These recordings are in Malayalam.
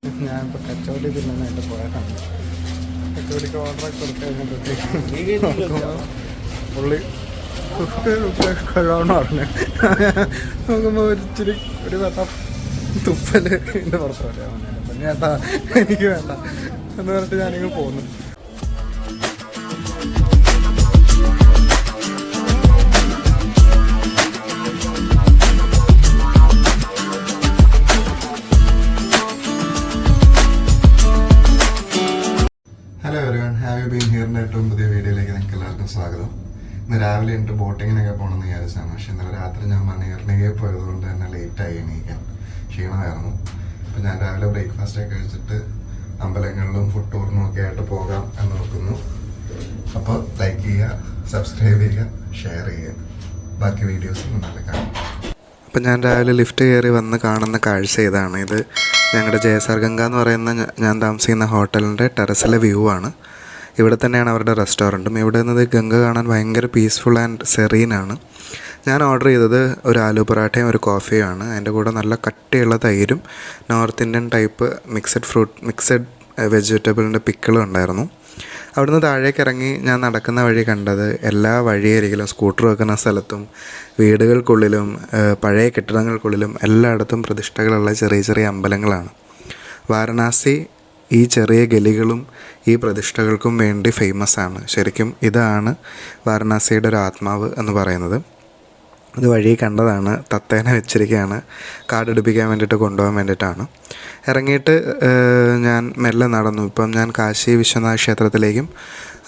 ഞാനിപ്പോൾ കച്ചവടി തിന്നാനായിട്ട് പോയതാണ്. കച്ചവടിക്ക് ഓർഡറൊക്കെ കൊടുത്ത് കഴിഞ്ഞപ്പോഴത്തേക്കും പുള്ളി 50 രൂപ കഴിവണമെന്ന് പറഞ്ഞു. നോക്കുമ്പോൾ ഒരിച്ചിരി ഒരു വെട്ടം തുപ്പല് എൻ്റെ പുറത്തോട്ട് അപ്പം ചേട്ടാ എനിക്ക് വേണ്ട എന്ന് പറഞ്ഞിട്ട് ഞാനിങ്ങ് പോന്നു. Hello everyone, have you been ഹിയറിൻ്റെ ഏറ്റവും പുതിയ വീഡിയോയിലേക്ക് നിങ്ങൾക്ക് എല്ലാവർക്കും സ്വാഗതം. ഇന്ന് രാവിലെ എനിക്ക് ബോട്ടിങ്ങിനൊക്കെ പോകണമെന്ന് വിചാരിച്ചാണ്. പക്ഷേ ഇന്നലെ രാത്രി ഞാൻ മണിയറിനൊക്കെ പോയതുകൊണ്ട് തന്നെ ലേറ്റായി എണീക്കാൻ, ക്ഷീണമായിരുന്നു. അപ്പോൾ ഞാൻ രാവിലെ ബ്രേക്ക്ഫാസ്റ്റൊക്കെ കഴിച്ചിട്ട് അമ്പലങ്ങളിലും ഫുഡ് ടൂറിനും ഒക്കെ ആയിട്ട് പോകാം എന്ന് നോക്കുന്നു. അപ്പോൾ ലൈക്ക് ചെയ്യുക, സബ്സ്ക്രൈബ് ചെയ്യുക, ഷെയർ ചെയ്യുക. ബാക്കി വീഡിയോസ് നല്ല കാണാം. അപ്പം ഞാൻ രാവിലെ ലിഫ്റ്റ് കയറി വന്ന് കാണുന്ന കാഴ്ച ഇതാണ്. ഇത് ഞങ്ങളുടെ ജയസാർ ഗംഗ എന്ന് പറയുന്ന ഞാൻ താമസിക്കുന്ന ഹോട്ടലിൻ്റെ ടെറസിലെ വ്യൂ ആണ്. ഇവിടെ തന്നെയാണ് അവരുടെ റെസ്റ്റോറൻറ്റും. ഇവിടെ നിന്ന് ഗംഗ കാണാൻ ഭയങ്കര പീസ്ഫുൾ ആൻഡ് സെറീനാണ്. ഞാൻ ഓർഡർ ചെയ്തത് ഒരു ആലു പൊറാട്ടയും ഒരു കോഫിയുമാണ്. അതിൻ്റെ കൂടെ നല്ല കട്ടിയുള്ള തൈരും നോർത്ത് ഇന്ത്യൻ ടൈപ്പ് മിക്സഡ് വെജിറ്റബിളിൻ്റെ പിക്കിളും ഉണ്ടായിരുന്നു. അവിടുന്ന് താഴേക്ക് ഇറങ്ങി ഞാൻ നടക്കുന്ന വഴി കണ്ടത് എല്ലാ വഴിയരികിലും സ്കൂട്ടർ വെക്കുന്ന സ്ഥലത്തും വീടുകൾക്കുള്ളിലും പഴയ കെട്ടിടങ്ങൾക്കുള്ളിലും എല്ലായിടത്തും പ്രതിഷ്ഠകളുള്ള ചെറിയ ചെറിയ അമ്പലങ്ങളാണ്. വാരണാസി ഈ ചെറിയ ഗലികളും ഈ പ്രതിഷ്ഠകൾക്കും വേണ്ടി ഫേമസ് ആണ്. ശരിക്കും ഇതാണ് വാരണാസിയുടെ ഒരു ആത്മാവ് എന്ന് പറയുന്നത്. ഇത് വഴി കണ്ടതാണ്. തത്തേനെ വെച്ചിരിക്കുകയാണ്, കാർഡെടുപ്പിക്കാൻ വേണ്ടിയിട്ട് കൊണ്ടുപോകാൻ വേണ്ടിയിട്ടാണ്. ഇറങ്ങിയിട്ട് ഞാൻ മെല്ലെ നടന്നു. ഇപ്പം ഞാൻ കാശി വിശ്വനാഥ ക്ഷേത്രത്തിലേക്കും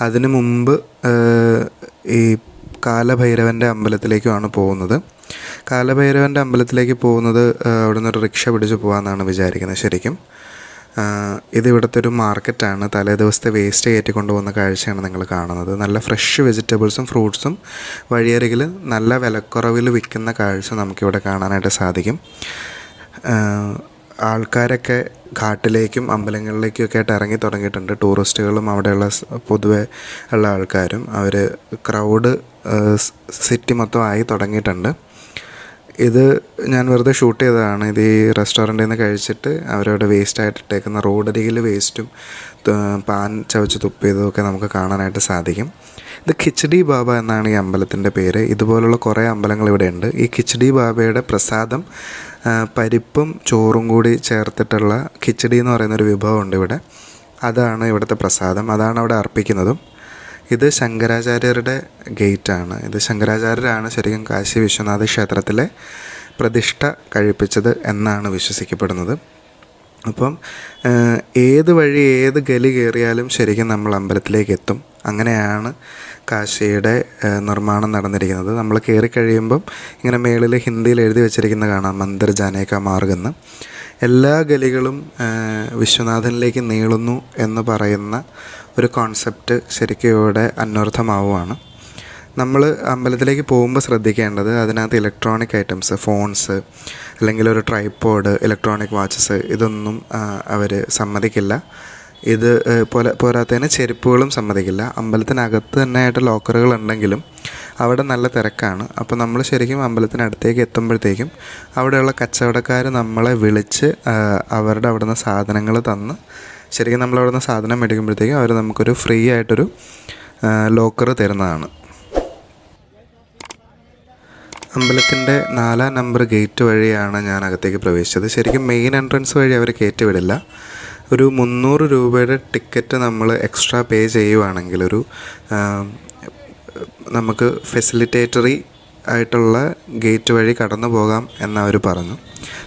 അതിനു മുമ്പ് ഈ കാലഭൈരവൻ്റെ അമ്പലത്തിലേക്കുമാണ് പോകുന്നത്. കാലഭൈരവൻ്റെ അമ്പലത്തിലേക്ക് പോകുന്നത് അവിടെ നിന്നൊരു റിക്ഷ പിടിച്ച് പോകാമെന്നാണ് വിചാരിക്കുന്നത്. ശരിക്കും ഇത് ഇവിടുത്തെ ഒരു മാർക്കറ്റാണ്. തലേ ദിവസത്തെ വേസ്റ്റ് കയറ്റിക്കൊണ്ടു പോകുന്ന കാഴ്ചയാണ് നിങ്ങൾ കാണുന്നത്. നല്ല ഫ്രഷ് വെജിറ്റബിൾസും ഫ്രൂട്ട്സും വഴിയരികിൽ നല്ല വിലക്കുറവിൽ വിൽക്കുന്ന കാഴ്ച നമുക്കിവിടെ കാണാനായിട്ട് സാധിക്കും. ആൾക്കാരൊക്കെ ഘാട്ടിലേക്കും അമ്പലങ്ങളിലേക്കും ഒക്കെ ആയിട്ട് ഇറങ്ങി തുടങ്ങിയിട്ടുണ്ട്. ടൂറിസ്റ്റുകളും അവിടെയുള്ള പൊതുവെ ഉള്ള ആൾക്കാരും അവർ ക്രൗഡ് സിറ്റി മൊത്തം ആയി തുടങ്ങിയിട്ടുണ്ട്. ഇത് ഞാൻ വെറുതെ ഷൂട്ട് ചെയ്തതാണ്. ഇത് ഈ റെസ്റ്റോറൻറ്റിൽ നിന്ന് കഴിച്ചിട്ട് അവരവിടെ വേസ്റ്റായിട്ട് ഇട്ടേക്കുന്ന റോഡരികിൽ വേസ്റ്റും പാൻ ചവച്ച് തുപ്പിയതുമൊക്കെ നമുക്ക് കാണാനായിട്ട് സാധിക്കും. ഇത് കിച്ചടി ബാബ എന്നാണ് ഈ അമ്പലത്തിൻ്റെ പേര്. ഇതുപോലുള്ള കുറേ അമ്പലങ്ങൾ ഇവിടെ ഉണ്ട്. ഈ കിച്ചടി ബാബയുടെ പ്രസാദം പരിപ്പും ചോറും കൂടി ചേർത്തിട്ടുള്ള കിച്ചടി എന്ന് പറയുന്നൊരു വിഭവമുണ്ട് ഇവിടെ. അതാണ് ഇവിടുത്തെ പ്രസാദം, അതാണ് അവിടെ അർപ്പിക്കുന്നതും. ഇത് ശങ്കരാചാര്യരുടെ ഗേറ്റാണ്. ഇത് ശങ്കരാചാര്യരാണ് ശരിക്കും കാശി വിശ്വനാഥ ക്ഷേത്രത്തിലെ പ്രതിഷ്ഠ കഴിപ്പിച്ചത് എന്നാണ് വിശ്വസിക്കപ്പെടുന്നത്. അപ്പം ഏത് വഴി ഏത് ഗലി കയറിയാലും ശരിക്കും നമ്മൾ അമ്പലത്തിലേക്ക് എത്തും. അങ്ങനെയാണ് കാശിയുടെ നിർമ്മാണം നടന്നിരിക്കുന്നത്. നമ്മൾ കയറി കഴിയുമ്പം ഇങ്ങനെ മേളിൽ ഹിന്ദിയിൽ എഴുതി വെച്ചിരിക്കുന്ന കാണാം, മന്ദിർ ജാനേ കാ മാർഗ് എന്ന്. എല്ലാ ഗലികളും വിശ്വനാഥനിലേക്ക് നീളുന്നു എന്ന് പറയുന്ന ഒരു കോൺസെപ്റ്റ് ശരിക്കും ഇവിടെ അന്വർത്ഥമാവുകയാണ്. നമ്മൾ അമ്പലത്തിലേക്ക് പോകുമ്പോൾ ശ്രദ്ധിക്കേണ്ടത് അതിനകത്ത് ഇലക്ട്രോണിക് ഐറ്റംസ്, ഫോൺസ് അല്ലെങ്കിൽ ഒരു ട്രൈപോഡ്, ഇലക്ട്രോണിക് വാച്ചസ് ഇതൊന്നും അവർ സമ്മതിക്കില്ല. ഇത് പോരാത്തതിന് ചെരുപ്പുകളും സമ്മതിക്കില്ല. അമ്പലത്തിനകത്ത് തന്നെ ആയിട്ട് ലോക്കറുകൾ ഉണ്ടെങ്കിലും അവിടെ നല്ല തിരക്കാണ്. അപ്പോൾ നമ്മൾ ശരിക്കും അമ്പലത്തിനടുത്തേക്ക് എത്തുമ്പോഴത്തേക്കും അവിടെയുള്ള കച്ചവടക്കാർ നമ്മളെ വിളിച്ച് അവരുടെ അവിടെ നിന്ന് സാധനങ്ങൾ തന്ന് ശരിക്കും നമ്മളവിടെ നിന്ന് സാധനം മേടിക്കുമ്പോഴത്തേക്കും അവർ നമുക്കൊരു ഫ്രീ ആയിട്ടൊരു ലോക്കർ തരുന്നതാണ്. അമ്പലത്തിൻ്റെ 4-ാം നമ്പർ ഗേറ്റ് വഴിയാണ് ഞാൻ അകത്തേക്ക് പ്രവേശിച്ചത്. ശരിക്കും മെയിൻ എൻട്രൻസ് വഴി അവർ കയറ്റി വിടില്ല. ഒരു 300 രൂപയുടെ ടിക്കറ്റ് നമ്മൾ എക്സ്ട്രാ പേ ചെയ്യുവാണെങ്കിൽ നമുക്ക് ഫെസിലിറ്റേറ്ററി ആയിട്ടുള്ള ഗേറ്റ് വഴി കടന്നു പോകാം എന്നവർ പറഞ്ഞു.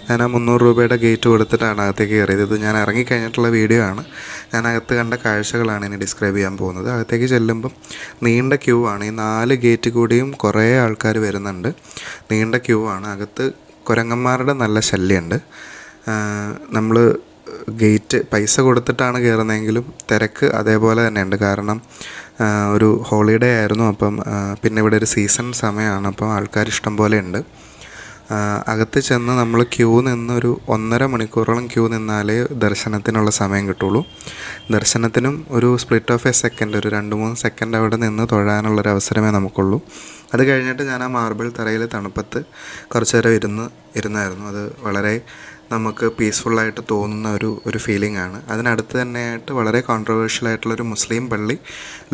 ഞാൻ ആ 300 രൂപയുടെ ഗേറ്റ് കൊടുത്തിട്ടാണ് അകത്തേക്ക് കയറിയത്. ഇത് ഞാൻ ഇറങ്ങിക്കഴിഞ്ഞിട്ടുള്ള വീഡിയോ ആണ്. ഞാൻ അകത്ത് കണ്ട കാഴ്ചകളാണ് ഇനി ഡിസ്ക്രൈബ് ചെയ്യാൻ പോകുന്നത്. അകത്തേക്ക് ചെല്ലുമ്പം നീണ്ട ക്യൂ ആണ്. ഈ 4 ഗേറ്റ് കൂടിയും കുറേ ആൾക്കാർ വരുന്നുണ്ട്. നീണ്ട ക്യൂ ആണ്. അകത്ത് കുരങ്ങന്മാരുടെ നല്ല ശല്യമുണ്ട്. നമ്മൾ ഗേറ്റ് പൈസ കൊടുത്തിട്ടാണ് കയറുന്നതെങ്കിലും തിരക്ക് അതേപോലെ തന്നെയുണ്ട്. കാരണം ഒരു ഹോളിഡേ ആയിരുന്നു. അപ്പം പിന്നെ ഇവിടെ ഒരു സീസൺ സമയമാണ്. അപ്പം ആൾക്കാർ ഇഷ്ടം പോലെ ഉണ്ട്. അകത്ത് ചെന്ന് നമ്മൾ ക്യൂ നിന്നൊരു 1.5 മണിക്കൂറോളം ക്യൂ നിന്നാലേ ദർശനത്തിനുള്ള സമയം കിട്ടുള്ളൂ. ദർശനത്തിനും ഒരു സ്പ്ലിറ്റ് ഓഫ് എ സെക്കൻഡ്, ഒരു 2-3 സെക്കൻഡ് അവിടെ നിന്ന് തൊഴാനുള്ളൊരു അവസരമേ നമുക്കുള്ളൂ. അത് കഴിഞ്ഞിട്ട് ഞാൻ ആ മാർബിൾ തറയിൽ തണുപ്പത്ത് കുറച്ച് നേരം ഇരുന്നായിരുന്നു. അത് വളരെ നമുക്ക് പീസ്ഫുള്ളായിട്ട് തോന്നുന്ന ഒരു ഫീലിംഗ് ആണ്. അതിനടുത്ത് തന്നെയായിട്ട് വളരെ കോൺട്രവേഴ്ഷ്യൽ ആയിട്ടുള്ളൊരു മുസ്ലിം പള്ളി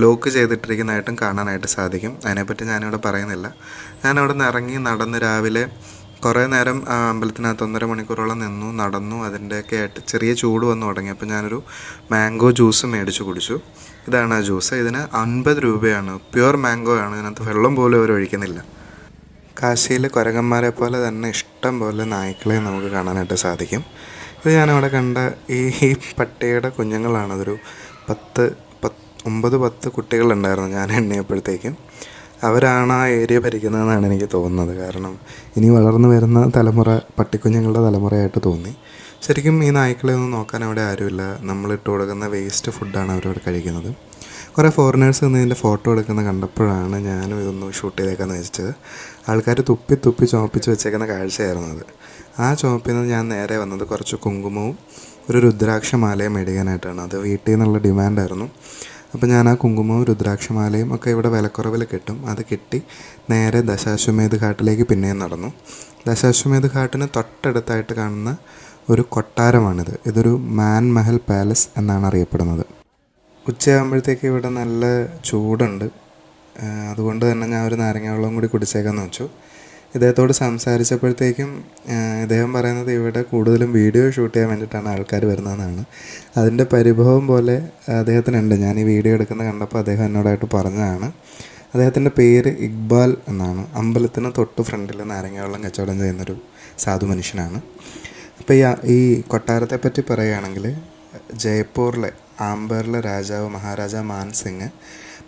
ലോക്ക് ചെയ്തിട്ടിരിക്കുന്നതായിട്ടും കാണാനായിട്ട് സാധിക്കും. അതിനെപ്പറ്റി ഞാനിവിടെ പറയുന്നില്ല. ഞാനവിടെ നിന്ന് ഇറങ്ങി നടന്ന് രാവിലെ കുറേ നേരം ആ അമ്പലത്തിനകത്ത് 1.5 മണിക്കൂറോളം നടന്നു. അതിൻ്റെയൊക്കെ ആയിട്ട് ചെറിയ ചൂട് വന്നു തുടങ്ങി. അപ്പോൾ ഞാനൊരു മാംഗോ ജ്യൂസ് മേടിച്ച് കുടിച്ചു. ഇതാണ് ആ ജ്യൂസ്. ഇതിന് 50 രൂപയാണ്. പ്യുവർ മാംഗോ ആണ്. ഇതിനകത്ത് വെള്ളം പോലും അവർ ഒഴിക്കുന്നില്ല. കാശിയിൽ കുരങ്ങന്മാരെ പോലെ തന്നെ ഇഷ്ടം പോലെ നായ്ക്കളെ നമുക്ക് കാണാനായിട്ട് സാധിക്കും. ഇത് ഞാനവിടെ കണ്ട ഈ പട്ടിയുടെ കുഞ്ഞുങ്ങളാണ്. അതൊരു 9-10 കുട്ടികളുണ്ടായിരുന്നു ഞാൻ എണ്ണിയപ്പോഴത്തേക്കും. അവരാണ് ആ ഏരിയ ഭരിക്കുന്നതെന്നാണ് എനിക്ക് തോന്നുന്നത്. കാരണം ഇനി വളർന്നു വരുന്ന തലമുറ പട്ടിക്കുഞ്ഞുങ്ങളുടെ തലമുറയായിട്ട് തോന്നി. ശരിക്കും ഈ നായ്ക്കളെ ഒന്നും നോക്കാൻ അവിടെ ആരുമില്ല. നമ്മളിട്ട് കൊടുക്കുന്ന വേസ്റ്റ് ഫുഡാണ് അവരവിടെ കഴിക്കുന്നത്. കുറേ ഫോറിനേഴ്സ് നിന്ന് ഇതിൻ്റെ ഫോട്ടോ എടുക്കുന്ന കണ്ടപ്പോഴാണ് ഞാനും ഇതൊന്ന് ഷൂട്ട് ചെയ്തേക്കാന്ന് വെച്ചത്. ആൾക്കാർ തുപ്പി ചുവപ്പിച്ച് വെച്ചേക്കുന്ന കാഴ്ചയായിരുന്നു അത്. ആ ചുവപ്പിൽ നിന്ന് ഞാൻ നേരെ വന്നത് കുറച്ച് കുങ്കുമവും ഒരു രുദ്രാക്ഷമാലയും മേടിക്കാനായിട്ടാണ്. അത് വീട്ടിൽ നിന്നുള്ള ഡിമാൻഡായിരുന്നു. അപ്പോൾ ഞാൻ ആ കുങ്കുമവും രുദ്രാക്ഷമാലയും ഒക്കെ ഇവിടെ വിലക്കുറവിൽ കിട്ടും. അത് കിട്ടി നേരെ ദശാശ്വമേധ് ഘാട്ടിലേക്ക് പിന്നെയും നടന്നു. ദശാശ്വമേധ് ഘാട്ടിന് തൊട്ടടുത്തായിട്ട് കാണുന്ന ഒരു കൊട്ടാരമാണിത്. ഇതൊരു മാൻ മഹൽ പാലസ് എന്നാണ് അറിയപ്പെടുന്നത്. ഉച്ചയാകുമ്പോഴത്തേക്ക് ഇവിടെ നല്ല ചൂടുണ്ട്. അതുകൊണ്ട് തന്നെ ഞാൻ ഒരു നാരങ്ങ വെള്ളം കൂടി കുടിച്ചേക്കാമെന്ന് വെച്ചു. ഇദ്ദേഹത്തോട് സംസാരിച്ചപ്പോഴത്തേക്കും ഇദ്ദേഹം പറയുന്നത് ഇവിടെ കൂടുതലും വീഡിയോ ഷൂട്ട് ചെയ്യാൻ വേണ്ടിയിട്ടാണ് ആൾക്കാർ വരുന്നതെന്നാണ്. അതിൻ്റെ പരിഭവം പോലെ അദ്ദേഹത്തിനുണ്ട്. ഞാൻ ഈ വീഡിയോ എടുക്കുന്ന കണ്ടപ്പോൾ അദ്ദേഹം എന്നോടായിട്ട് പറഞ്ഞതാണ്. അദ്ദേഹത്തിൻ്റെ പേര് ഇക്ബാൽ എന്നാണ്. അമ്പലത്തിന് തൊട്ട് ഫ്രണ്ടിൽ നാരങ്ങ വെള്ളം കച്ചവടം ചെയ്യുന്നൊരു സാധു മനുഷ്യനാണ്. അപ്പോൾ ഈ കൊട്ടാരത്തെപ്പറ്റി പറയുകയാണെങ്കിൽ ജയ്പൂരിലെ ആംബറിലെ രാജാവ് മഹാരാജാ മാൻസിംഗ്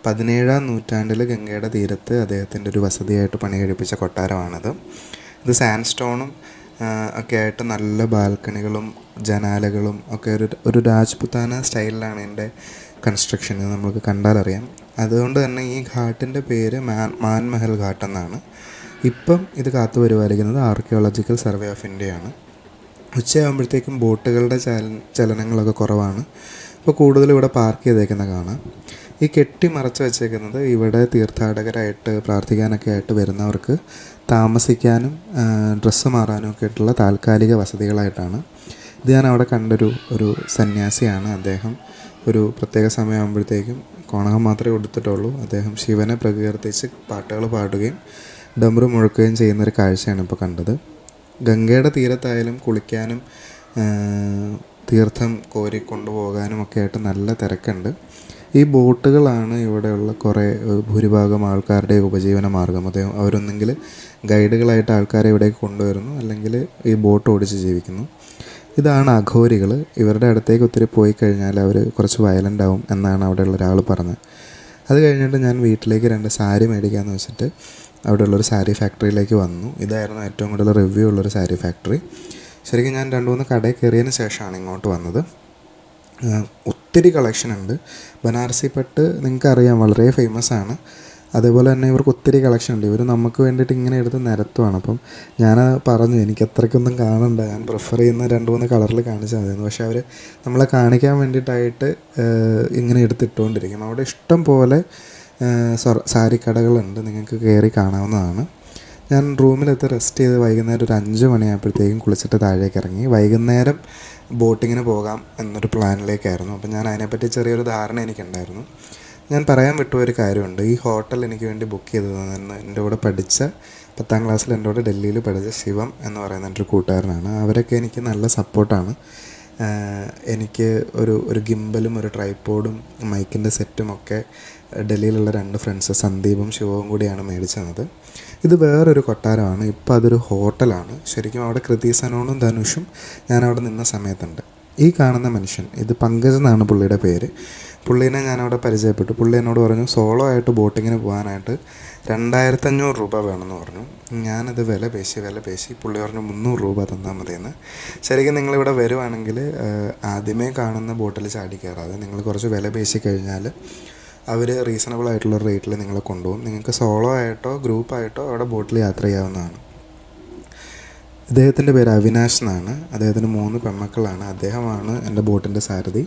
17-ാം നൂറ്റാണ്ടിൽ ഗംഗയുടെ തീരത്ത് അദ്ദേഹത്തിൻ്റെ ഒരു വസതിയായിട്ട് പണി കഴിപ്പിച്ച കൊട്ടാരമാണിത്. ഇത് സാൻഡ് സ്റ്റോണും ഒക്കെ ആയിട്ട് നല്ല ബാൽക്കണികളും ജനാലകളും ഒക്കെ ഒരു രാജ്പുത്താന സ്റ്റൈലിലാണ് ഇതിൻ്റെ കൺസ്ട്രക്ഷൻ. ഇത് നമുക്ക് കണ്ടാലറിയാം. അതുകൊണ്ട് തന്നെ ഈ ഘാട്ടിൻ്റെ പേര് മാൻ മഹൽ ഘാട്ട് എന്നാണ്. ഇപ്പം ഇത് കാത്തു പരിപാലിക്കുന്നത് ആർക്കിയോളജിക്കൽ സർവേ ഓഫ് ഇന്ത്യയാണ്. ഉച്ചയാകുമ്പോഴത്തേക്കും ബോട്ടുകളുടെ ചലനങ്ങളൊക്കെ കുറവാണ്. അപ്പോൾ കൂടുതലും ഇവിടെ പാർക്ക് ചെയ്തേക്കുന്ന കാണാം. ഈ കെട്ടി മറച്ച് വെച്ചേക്കുന്നത് ഇവിടെ തീർത്ഥാടകരായിട്ട് പ്രാർത്ഥിക്കാനൊക്കെ ആയിട്ട് വരുന്നവർക്ക് താമസിക്കാനും ഡ്രസ്സ് മാറാനും ഒക്കെ ആയിട്ടുള്ള താൽക്കാലിക വസതികളായിട്ടാണ്. ഇത് ഞാൻ അവിടെ കണ്ടൊരു സന്യാസിയാണ്. അദ്ദേഹം ഒരു പ്രത്യേക സമയമാകുമ്പോഴത്തേക്കും കോണകം മാത്രമേ കൊടുത്തിട്ടുള്ളൂ. അദ്ദേഹം ശിവനെ പ്രകീർത്തിച്ച് പാട്ടുകൾ പാടുകയും ഡമറു മുഴക്കുകയും ചെയ്യുന്നൊരു കാഴ്ചയാണ് ഇപ്പോൾ കണ്ടത്. ഗംഗയുടെ തീരത്തായാലും കുളിക്കാനും തീർത്ഥം കോരി കൊണ്ടുപോകാനും ഒക്കെ ആയിട്ട് നല്ല തിരക്കുണ്ട്. ഈ ബോട്ടുകളാണ് ഇവിടെയുള്ള ഭൂരിഭാഗം ആൾക്കാരുടെ ഉപജീവന മാർഗം. അവരൊന്നെങ്കിൽ ഗൈഡുകളായിട്ട് ആൾക്കാരെ ഇവിടേക്ക് കൊണ്ടുവരുന്നു, അല്ലെങ്കിൽ ഈ ബോട്ട് ഓടിച്ച് ജീവിക്കുന്നു. ഇതാണ് അഘോരികൾ. ഇവരുടെ അടുത്തേക്ക് ഒത്തിരി പോയി കഴിഞ്ഞാൽ അവർ കുറച്ച് വയലൻ്റ് ആവും എന്നാണ് അവിടെയുള്ള ഒരാൾ പറഞ്ഞത്. അത് കഴിഞ്ഞിട്ട് ഞാൻ വീട്ടിലേക്ക് 2 സാരി മേടിക്കാമെന്ന് വെച്ചിട്ട് അവിടെയുള്ളൊരു സാരി ഫാക്ടറിയിലേക്ക് വന്നു. ഇതായിരുന്നു ഏറ്റവും കൂടുതൽ റിവ്യൂ ഉള്ളൊരു സാരി ഫാക്ടറി. ശരിക്കും ഞാൻ 2-3 കടയിൽ കയറിയതിന് ശേഷമാണ് ഇങ്ങോട്ട് വന്നത്. ഒത്തിരി കളക്ഷൻ ഉണ്ട്. ബനാറസി പട്ട് നിങ്ങൾക്കറിയാം, വളരെ ഫേമസ് ആണ്. അതേപോലെ തന്നെ ഇവർക്ക് ഒത്തിരി കളക്ഷൻ ഉണ്ട്. ഇവർ നമുക്ക് വേണ്ടിയിട്ട് ഇങ്ങനെ എടുത്ത് നിരത്തുവാണ്. അപ്പം ഞാൻ പറഞ്ഞു എനിക്ക് അത്രയ്ക്കൊന്നും കാണണ്ട, ഞാൻ പ്രിഫർ ചെയ്യുന്ന 2-3 കളറിൽ കാണിച്ചാൽ മതിയെന്ന്. പക്ഷേ അവർ നമ്മളെ കാണിക്കാൻ വേണ്ടിയിട്ടായിട്ട് ഇങ്ങനെ എടുത്തിട്ടുകൊണ്ടിരിക്കും. അവിടെ ഇഷ്ടം പോലെ സാരിക്കടകളുണ്ട്, നിങ്ങൾക്ക് കയറി കാണാവുന്നതാണ്. ഞാൻ റൂമിലെത്തി റെസ്റ്റ് ചെയ്ത് വൈകുന്നേരം ഒരു 5 മണിയായപ്പോഴത്തേക്കും കുളിച്ചിട്ട് താഴേക്ക് ഇറങ്ങി. വൈകുന്നേരം ബോട്ടിങ്ങിന് പോകാം എന്നൊരു പ്ലാനിലേക്കായിരുന്നു. അപ്പം ഞാൻ അതിനെപ്പറ്റി ചെറിയൊരു ധാരണ എനിക്കുണ്ടായിരുന്നു. ഞാൻ പറയാൻ വിട്ടുപോയൊരു കാര്യമുണ്ട്. ഈ ഹോട്ടൽ എനിക്ക് വേണ്ടി ബുക്ക് ചെയ്തതെന്ന് എൻ്റെ കൂടെ പഠിച്ച 10ാം ക്ലാസ്സിൽ എൻ്റെ കൂടെ ഡൽഹിയിൽ പഠിച്ച ശിവം എന്ന് പറയുന്ന എൻ്റെ ഒരു കൂട്ടുകാരനാണ്. അവരൊക്കെ എനിക്ക് നല്ല സപ്പോർട്ടാണ്. എനിക്ക് ഒരു ഗിംബലും ഒരു ട്രൈപ്പോഡും മൈക്കിൻ്റെ സെറ്റും ഒക്കെ ഡൽഹിയിലുള്ള 2 ഫ്രണ്ട്സ് സന്ദീപും ശിവവും കൂടിയാണ് മേടിച്ചു തന്നത്. ഇത് വേറൊരു കൊട്ടാരമാണ്. ഇപ്പോൾ അതൊരു ഹോട്ടലാണ്. ശരിക്കും അവിടെ കൃതി സനോണും ധനുഷും ഞാനവിടെ നിന്ന സമയത്തുണ്ട്. ഈ കാണുന്ന മനുഷ്യൻ, ഇത് പങ്കജ് എന്നാണ് പുള്ളിയുടെ പേര്. പുള്ളീനെ ഞാനവിടെ പരിചയപ്പെട്ടു. പുള്ളി എന്നോട് പറഞ്ഞു സോളോ ആയിട്ട് ബോട്ടിങ്ങിന് പോകാനായിട്ട് 2500 രൂപ വേണമെന്ന് പറഞ്ഞു. ഞാനത് വില പേശി പുള്ളി പറഞ്ഞു 300 രൂപ തന്നാൽ മതിയെന്ന്. ശരിക്കും നിങ്ങളിവിടെ വരുവാണെങ്കിൽ ആദ്യമേ കാണുന്ന ബോട്ടിൽ ചാടി കയറാതെ നിങ്ങൾ കുറച്ച് വില പേശി കഴിഞ്ഞാൽ അവർ റീസണബിൾ ആയിട്ടുള്ള റേറ്റിൽ നിങ്ങളെ കൊണ്ടുപോകും. നിങ്ങൾക്ക് സോളോ ആയിട്ടോ ഗ്രൂപ്പായിട്ടോ അവിടെ ബോട്ടിൽ യാത്ര ചെയ്യാവുന്നതാണ്. ഇദ്ദേഹത്തിൻ്റെ പേര് അവിനാഷ് എന്നാണ്. അദ്ദേഹത്തിന് 3 പെൺമക്കളാണ്. അദ്ദേഹമാണ് എൻ്റെ ബോട്ടിൻ്റെ സാരഥി.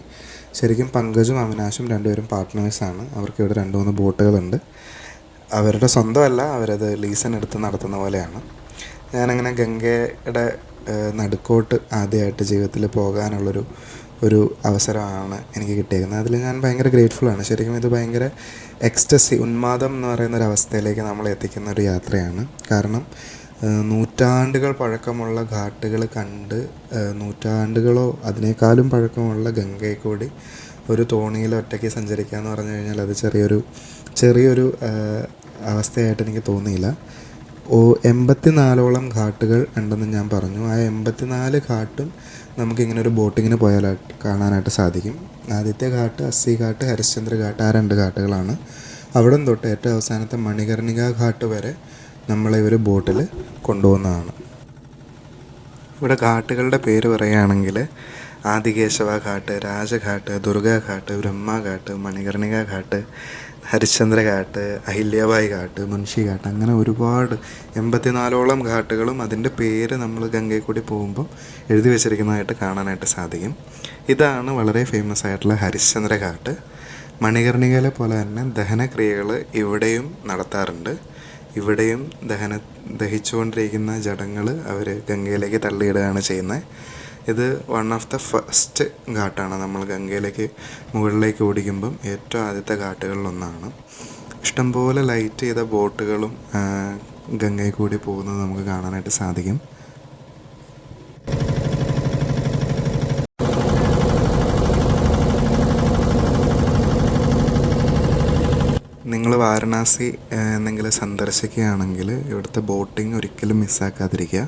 ശരിക്കും പങ്കജും അവിനാഷും 2 പേരും പാർട്ട്നേഴ്സാണ്. അവർക്ക് ഇവിടെ 2-3 ബോട്ടുകളുണ്ട്. അവരുടെ സ്വന്തമല്ല, അവരത് ലീസിനെടുത്ത് നടത്തുന്ന പോലെയാണ്. ഞാനങ്ങനെ ഗംഗയുടെ നടുക്കോട്ട് ആദ്യമായിട്ട് ജീവിതത്തിൽ ഒരു അവസരമാണ് എനിക്ക് കിട്ടിയിരിക്കുന്നത്. അതിൽ ഞാൻ ഭയങ്കര ഗ്രേറ്റ്ഫുള്ളാണ്. ശരിക്കും ഇത് ഭയങ്കര എക്സ്റ്റസി, ഉന്മാദം എന്ന് പറയുന്നൊരവസ്ഥയിലേക്ക് നമ്മളെ എത്തിക്കുന്ന ഒരു യാത്രയാണ്. കാരണം നൂറ്റാണ്ടുകൾ പഴക്കമുള്ള ഘാട്ടുകൾ കണ്ട്, നൂറ്റാണ്ടുകളോ അതിനേക്കാളും പഴക്കമുള്ള ഗംഗയിൽ കൂടി ഒരു തോണിയിൽ ഒറ്റയ്ക്ക് സഞ്ചരിക്കുക എന്ന് പറഞ്ഞു കഴിഞ്ഞാൽ അത് ചെറിയൊരു അവസ്ഥയായിട്ട് എനിക്ക് തോന്നിയില്ല. 84ഓളം ഘാട്ടുകൾ ഉണ്ടെന്ന് ഞാൻ പറഞ്ഞു. ആ 84 ഘാട്ടും നമുക്കിങ്ങനെ ഒരു ബോട്ടിങ്ങിന് പോയാൽ കാണാനായിട്ട് സാധിക്കും. ആദ്യത്തെ ഘാട്ട് അസ്സി ഘാട്ട്, ഹരിശ്ചന്ദ്ര ഘാട്ട്, ആ 2 ഘാട്ടുകളാണ്. അവിടം തൊട്ട് ഏറ്റവും അവസാനത്തെ മണികർണിക ഘാട്ട് വരെ നമ്മളെ ഒരു ബോട്ടിൽ കൊണ്ടുപോകുന്നതാണ്. ഇവിടെ ഘാട്ടുകളുടെ പേര് പറയുകയാണെങ്കിൽ ആദികേശവ ഘാട്ട്, രാജഘാട്ട്, ദുർഗാഘാട്ട്, ബ്രഹ്മഘാട്ട്, മണികർണിക ഘാട്ട്, ഹരിശ്ചന്ദ്ര ഘാട്ട്, അഹില്യബായി ഘാട്ട്, മുൻഷി ഘാട്ട്, അങ്ങനെ ഒരുപാട് 84ഓളം ഘാട്ടുകളും അതിൻ്റെ പേര് നമ്മൾ ഗംഗയിൽ കൂടി പോകുമ്പം എഴുതി വെച്ചിരിക്കുന്നതായിട്ട് കാണാനായിട്ട് സാധിക്കും. ഇതാണ് വളരെ ഫേമസ് ആയിട്ടുള്ള ഹരിശ്ചന്ദ്ര ഘാട്ട്. മണികർണികയിലെ പോലെ തന്നെ ദഹനക്രിയകൾ ഇവിടെയും നടത്താറുണ്ട്. ഇവിടെയും ദഹിച്ചുകൊണ്ടിരിക്കുന്ന ജഡങ്ങൾ അവർ ഗംഗയിലേക്ക് തള്ളിയിടുകയാണ് ചെയ്യുന്നത്. ഇത് വൺ ഓഫ് ദ ഫസ്റ്റ് ഘാട്ടാണ്. നമ്മൾ ഗംഗയിലേക്ക് മുകളിലേക്ക് ഓടിക്കുമ്പം ഏറ്റവും ആദ്യത്തെ ഘാട്ടുകളിലൊന്നാണ്. ഇഷ്ടംപോലെ ലൈറ്റ് ചെയ്ത ബോട്ടുകളും ഗംഗയിൽ കൂടി പോകുന്നത് നമുക്ക് കാണാനായിട്ട് സാധിക്കും. നിങ്ങൾ വാരണാസി എന്തെങ്കിലും സന്ദർശിക്കുകയാണെങ്കിൽ ഇവിടുത്തെ ബോട്ടിംഗ് ഒരിക്കലും മിസ്സാക്കാതിരിക്കുക.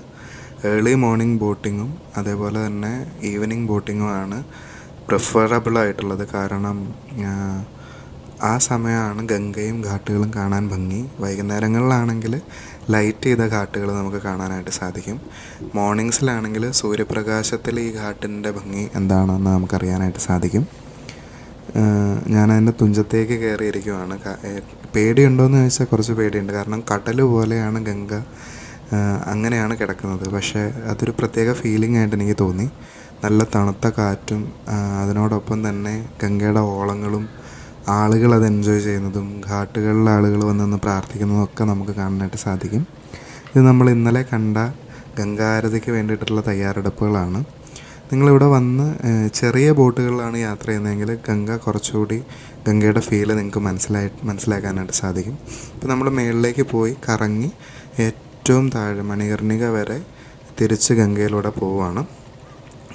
ഏർലി മോർണിംഗ് ബോട്ടിങ്ങും അതേപോലെ തന്നെ ഈവനിങ് ബോട്ടിങ്ങുമാണ് പ്രിഫറബിൾ ആയിട്ടുള്ളത്. കാരണം ആ സമയമാണ് ഗംഗയും ഘാട്ടുകളും കാണാൻ ഭംഗി. വൈകുന്നേരങ്ങളിലാണെങ്കിൽ ലൈറ്റ് ചെയ്ത ഘാട്ടുകൾ നമുക്ക് കാണാനായിട്ട് സാധിക്കും. മോർണിംഗ്സിലാണെങ്കിൽ സൂര്യപ്രകാശത്തിൽ ഈ ഘാട്ടിൻ്റെ ഭംഗി എന്താണെന്ന് നമുക്കറിയാനായിട്ട് സാധിക്കും. ഞാനതിൻ്റെ തുഞ്ചത്തേക്ക് കയറിയിരിക്കുവാണ്. പേടിയുണ്ടോയെന്ന് ചോദിച്ചാൽ കുറച്ച് പേടിയുണ്ട്. കാരണം കടൽ പോലെയാണ് ഗംഗ, അങ്ങനെയാണ് കിടക്കുന്നത്. പക്ഷേ അതൊരു പ്രത്യേക ഫീലിംഗ് ആയിട്ട് എനിക്ക് തോന്നി. നല്ല തണുത്ത കാറ്റും അതിനോടൊപ്പം തന്നെ ഗംഗയുടെ ഓളങ്ങളും ആളുകൾ അത് എൻജോയ് ചെയ്യുന്നതും ഘാട്ടുകളിലെ ആളുകൾ വന്ന് പ്രാർത്ഥിക്കുന്നതും ഒക്കെ നമുക്ക് കാണാനായിട്ട് സാധിക്കും. ഇത് നമ്മൾ ഇന്നലെ കണ്ട ഗംഗാരതിക്ക് വേണ്ടിയിട്ടുള്ള തയ്യാറെടുപ്പുകളാണ്. നിങ്ങളിവിടെ വന്ന് ചെറിയ ബോട്ടുകളിലാണ് യാത്ര ചെയ്യുന്നതെങ്കിൽ കുറച്ചുകൂടി ഗംഗയുടെ ഫീല് നിങ്ങൾക്ക് മനസ്സിലാക്കാനായിട്ട് സാധിക്കും. ഇപ്പോൾ നമ്മൾ മുകളിലേക്ക് പോയി കറങ്ങി ഏറ്റവും താഴെ മണികർണിക വരെ തിരിച്ച് ഗംഗയിലൂടെ പോവുകയാണ്.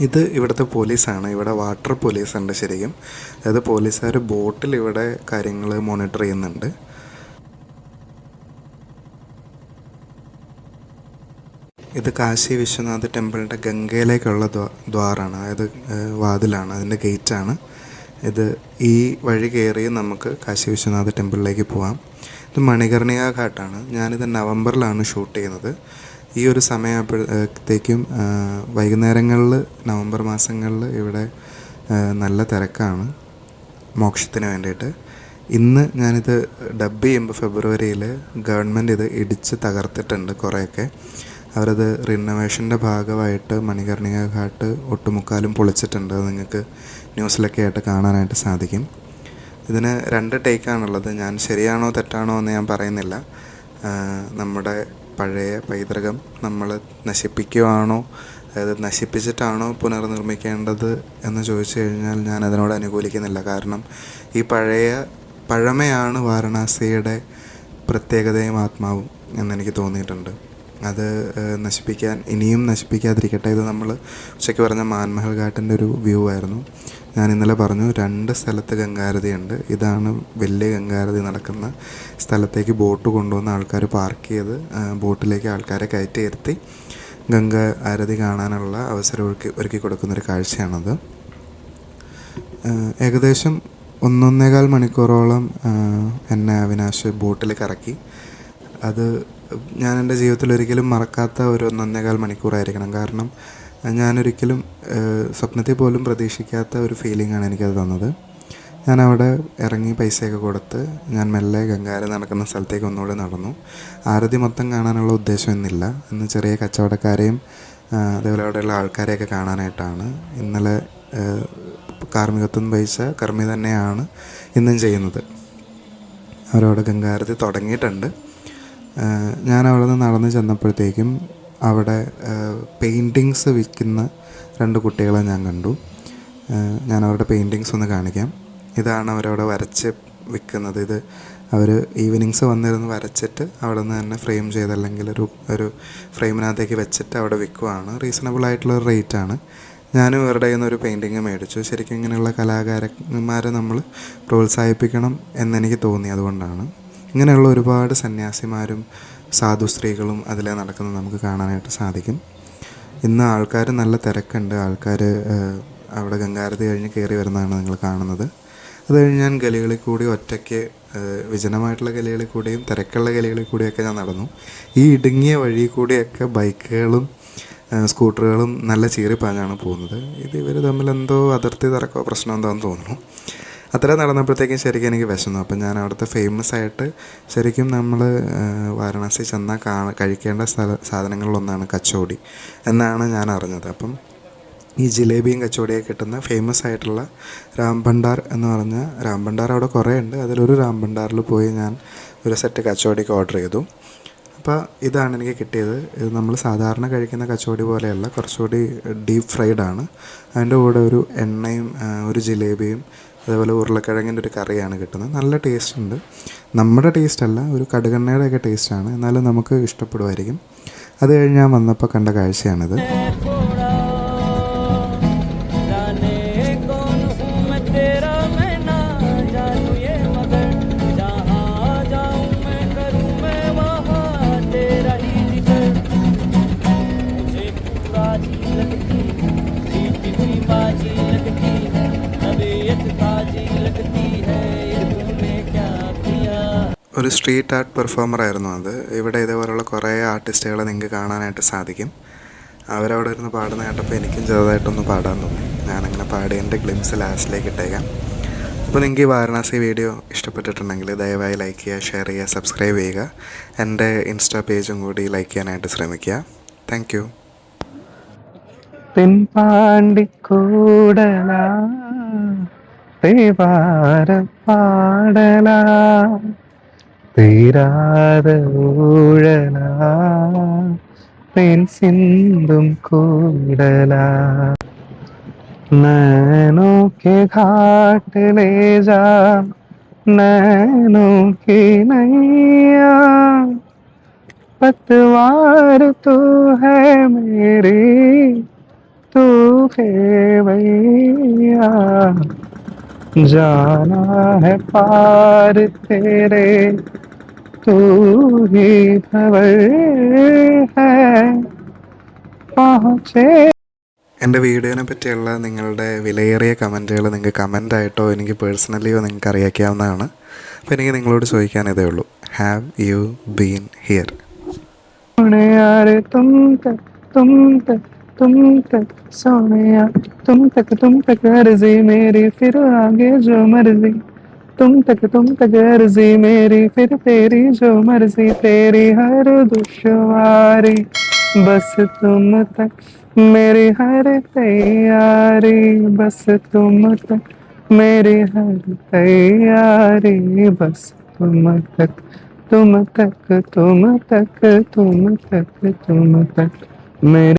ഇത് ഇവിടുത്തെ പോലീസാണ്. ഇവിടെ വാട്ടർ പോലീസ് ഉണ്ട് ശരിക്കും. അതായത് പോലീസുകാർ ബോട്ടിൽ ഇവിടെ കാര്യങ്ങൾ മോണിറ്റർ ചെയ്യുന്നുണ്ട്. ഇത് കാശി വിശ്വനാഥ് ടെമ്പിളിൻ്റെ ഗംഗയിലേക്കുള്ള ദ്വാറാണ്, അതായത് വാതിലാണ്, അതിൻ്റെ ഗേറ്റാണ് ഇത്. ഈ വഴി കയറി നമുക്ക് കാശി വിശ്വനാഥ് ടെമ്പിളിലേക്ക് പോകാം. ഇത് മണികർണിക ഘാട്ടാണ്. ഞാനിത് നവംബറിലാണ് ഷൂട്ട് ചെയ്യുന്നത്. ഈ ഒരു സമയമാകുമ്പോഴത്തേക്കും വൈകുന്നേരങ്ങളിൽ നവംബർ മാസങ്ങളിൽ ഇവിടെ നല്ല തിരക്കാണ് മോക്ഷത്തിന് വേണ്ടിയിട്ട്. ഇന്ന് ഞാനിത് ഡബ് ചെയ്യുമ്പോൾ ഫെബ്രുവരിയിൽ ഗവൺമെൻറ് ഇത് ഇടിച്ച് തകർത്തിട്ടുണ്ട് കുറേയൊക്കെ. അവരത് റിനോവേഷൻ്റെ ഭാഗമായിട്ട് മണികർണിക ഘാട്ട് ഒട്ടുമുക്കാലും പൊളിച്ചിട്ടുണ്ട്. അത് നിങ്ങൾക്ക് ന്യൂസിലൊക്കെ ആയിട്ട് കാണാനായിട്ട് സാധിക്കും. ഇതിന് 2 ടേക്കാണുള്ളത്. ഞാൻ ശരിയാണോ തെറ്റാണോ എന്ന് ഞാൻ പറയുന്നില്ല. നമ്മുടെ പഴയ പൈതൃകം നമ്മൾ നശിപ്പിക്കുകയാണോ, അതായത് നശിപ്പിച്ചിട്ടാണോ പുനർനിർമ്മിക്കേണ്ടത് എന്ന് ചോദിച്ചു കഴിഞ്ഞാൽ ഞാൻ അതിനോട് അനുകൂലിക്കുന്നില്ല. കാരണം ഈ പഴമയാണ് വാരണാസിയുടെ പ്രത്യേകതയും ആത്മാവും എന്നെനിക്ക് തോന്നിയിട്ടുണ്ട്. അത് ഇനിയും നശിപ്പിക്കാതിരിക്കട്ടെ. ഇത് നമ്മൾ ഉച്ചയ്ക്ക് പറഞ്ഞ മാൻമഹൽ ഘാട്ടിൻ്റെ ഒരു വ്യൂ ആയിരുന്നു. ഞാൻ ഇന്നലെ പറഞ്ഞു 2 സ്ഥലത്ത് ഗംഗാരതിയുണ്ട്. ഇതാണ് വലിയ ഗംഗാരതി നടക്കുന്ന സ്ഥലത്തേക്ക് ബോട്ട് കൊണ്ടുവന്ന് ആൾക്കാർ പാർക്ക് ചെയ്ത് ബോട്ടിലേക്ക് ആൾക്കാരെ കയറ്റിയിരുത്തി ഗംഗ ആരതി കാണാനുള്ള അവസരം ഒരുക്കി കൊടുക്കുന്നൊരു കാഴ്ചയാണത്. ഏകദേശം 1.25 മണിക്കൂറോളം എന്നെ അവിനാശ് ബോട്ടിൽ കറക്കി. അത് ഞാൻ എൻ്റെ ജീവിതത്തിൽ ഒരിക്കലും മറക്കാത്ത ഒരു 1.25 മണിക്കൂറായിരിക്കണം. കാരണം ഞാനൊരിക്കലും സ്വപ്നത്തിൽ പോലും പ്രതീക്ഷിക്കാത്ത ഒരു ഫീലിംഗാണ് എനിക്കത് തന്നത്. ഞാൻ അവിടെ ഇറങ്ങി പൈസയൊക്കെ കൊടുത്ത് ഞാൻ മെല്ലെ ഗംഗാരതി നടക്കുന്ന സ്ഥലത്തേക്ക് ഒന്നുകൂടെ നടന്നു. ആരതി മൊത്തം കാണാനുള്ള ഉദ്ദേശം ഇന്നില്ല. ഇന്ന് ചെറിയ കച്ചവടക്കാരെയും അതേപോലെ അവിടെയുള്ള ആൾക്കാരെയൊക്കെ കാണാനായിട്ടാണ്. ഇന്നലെ കാർമ്മികത്വം വഹിച്ച കർമ്മി തന്നെയാണ് ഇന്നും ചെയ്യുന്നത്. അവരവിടെ ഗംഗാരതി തുടങ്ങിയിട്ടുണ്ട്. ഞാൻ അവിടെ നിന്ന് നടന്ന് ചെന്നപ്പോഴത്തേക്കും അവിടെ പെയിൻറ്റിങ്സ് വിൽക്കുന്ന 2 കുട്ടികളെ ഞാൻ കണ്ടു. ഞാൻ അവരുടെ പെയിൻറ്റിങ്സ് ഒന്ന് കാണിക്കാം. ഇതാണ് അവരവിടെ വരച്ച് വിൽക്കുന്നത്. ഇത് അവർ ഈവനിങ്സ് വന്നിരുന്ന് വരച്ചിട്ട് അവിടെ നിന്ന് തന്നെ ഫ്രെയിം ചെയ്ത് അല്ലെങ്കിൽ ഒരു ഫ്രെയിമിനകത്തേക്ക് വെച്ചിട്ട് അവിടെ വിൽക്കുവാണ്. റീസണബിൾ ആയിട്ടുള്ളൊരു റേറ്റാണ്. ഞാനും ഇവരുടെ കയ്യിൽ നിന്ന് ഒരു പെയിൻറ്റിങ് മേടിച്ചു. ശരിക്കും ഇങ്ങനെയുള്ള കലാകാരന്മാരെ നമ്മൾ പ്രോത്സാഹിപ്പിക്കണം എന്നെനിക്ക് തോന്നി. അതുകൊണ്ടാണ് ഇങ്ങനെയുള്ള ഒരുപാട് സന്യാസിമാരും സാധു സ്ത്രീകളും അതിൽ നടക്കുന്നത് നമുക്ക് കാണാനായിട്ട് സാധിക്കും. ഇന്ന് ആൾക്കാർ നല്ല തിരക്കുണ്ട്. ആൾക്കാർ അവിടെ ഗംഗാരതി കഴിഞ്ഞ് കയറി വരുന്നതാണ് നിങ്ങൾ കാണുന്നത്. അത് കഴിഞ്ഞ് ഞാൻ ഗലികളിൽ കൂടി ഒറ്റയ്ക്ക് വിജനമായിട്ടുള്ള ഗലികളിൽ കൂടിയും തിരക്കുള്ള ഗലികളിൽ കൂടിയൊക്കെ ഞാൻ നടന്നു. ഈ ഇടുങ്ങിയ വഴി കൂടിയൊക്കെ ബൈക്കുകളും സ്കൂട്ടറുകളും നല്ല ചീറിപ്പാഞ്ഞാണ് പോകുന്നത്. ഇത് ഇവർ തമ്മിൽ എന്തോ അതിർത്തി തർക്കമോ പ്രശ്നം എന്താണെന്ന് തോന്നുന്നു. അത്ര നടന്നപ്പോഴത്തേക്കും ശരിക്കും എനിക്ക് വിശന്നു. അപ്പം ഞാൻ അവിടുത്തെ ഫേമസ് ആയിട്ട് ശരിക്കും നമ്മൾ വാരണാസി ചെന്നാൽ കഴിക്കേണ്ട സാധനങ്ങളിലൊന്നാണ് കച്ചോടി എന്നാണ് ഞാൻ അറിഞ്ഞത്. അപ്പം ഈ ജിലേബിയും കച്ചോടിയൊക്കെ കിട്ടുന്ന ഫേമസ് ആയിട്ടുള്ള രാം ഭണ്ഡാർ എന്ന് പറഞ്ഞ രാം ഭണ്ഡാർ അവിടെ കുറേ ഉണ്ട്. അതിലൊരു രാം ഭണ്ഡാറിൽ പോയി ഞാൻ ഒരു സെറ്റ് കച്ചോടിക്ക് ഓർഡർ ചെയ്തു. അപ്പോൾ ഇതാണ് എനിക്ക് കിട്ടിയത്. ഇത് നമ്മൾ സാധാരണ കഴിക്കുന്ന കച്ചോടി പോലെയല്ല, കുറച്ചുകൂടി ഡീപ്പ് ഫ്രൈഡാണ്. അതിൻ്റെ കൂടെ ഒരു എണ്ണയും ഒരു ജിലേബിയും അതേപോലെ ഉരുളക്കിഴങ്ങിൻ്റെ ഒരു കറിയാണ് കിട്ടുന്നത്. നല്ല ടേസ്റ്റ് ഉണ്ട്. നമ്മുടെ ടേസ്റ്റ് അല്ല, ഒരു കടുകെണ്ണയുടെയൊക്കെ ടേസ്റ്റാണ്. എന്നാലും നമുക്ക് ഇഷ്ടപ്പെടുമായിരിക്കും. അത് കഴിഞ്ഞ് ഞാൻ വന്നപ്പോൾ കണ്ട കാഴ്ചയാണിത്. ഒരു സ്ട്രീറ്റ് ആർട്ട് പെർഫോമറായിരുന്നു അത്. ഇവിടെ ഇതേപോലെയുള്ള കുറേ ആർട്ടിസ്റ്റുകളെ നിങ്ങൾക്ക് കാണാനായിട്ട് സാധിക്കും. അവരവിടെ ഇരുന്ന് പാടുന്ന കേട്ടപ്പോൾ എനിക്കും ചെറുതായിട്ടൊന്ന് പാടാൻ തോന്നി. ഞാനങ്ങനെ പാടി എൻ്റെ ഗ്ലിംസ് ലാസ്റ്റിലേക്ക് ഇട്ടേക്കാം. അപ്പോൾ നിങ്ങൾക്ക് ഈ വാരണാസി വീഡിയോ ഇഷ്ടപ്പെട്ടിട്ടുണ്ടെങ്കിൽ ദയവായി ലൈക്ക് ചെയ്യുക, ഷെയർ ചെയ്യുക, സബ്സ്ക്രൈബ് ചെയ്യുക. എൻ്റെ ഇൻസ്റ്റാ പേജും കൂടി ലൈക്ക് ചെയ്യാനായിട്ട് ശ്രമിക്കുക. Thank you. തെൻപാണ്ടിക്കൂടലാ തേവാര പാടലാ തീരാത ഊഴലാ തേൻ സിന്തും കൂടലാ नैनों के घाट ले जा नैनों की नैया पतवार तू है मेरी तू है भैया जाना है पार तेरे तू ही खबर है पहुँचे. എൻ്റെ വീഡിയോനെ പറ്റിയുള്ള നിങ്ങളുടെ വിലയേറിയ കമൻറ്റുകൾ നിങ്ങൾക്ക് കമൻ്റായിട്ടോ എനിക്ക് പേഴ്സണലിയോ നിങ്ങൾക്ക് അറിയിക്കാവുന്നതാണ്. അപ്പോൾ എനിക്ക് നിങ്ങളോട് ചോദിക്കാനിതേ ഉള്ളൂ, ഹാവ് യു ബീൻ ഹിയർ? यारे तुम तक सोनिया तुम तक अर्जी मेरी फिर आगे जो मर्जी तुम तक अर्जी मेरी फिर तेरी जो मर्जी तेरी हर दुश्वारी बस तुम तक मेरी हर तैयारी बस तुम तक मेरी हर तैयारी बस तुम तक तुम तक तुम तक तुम तक तुम तक मेरी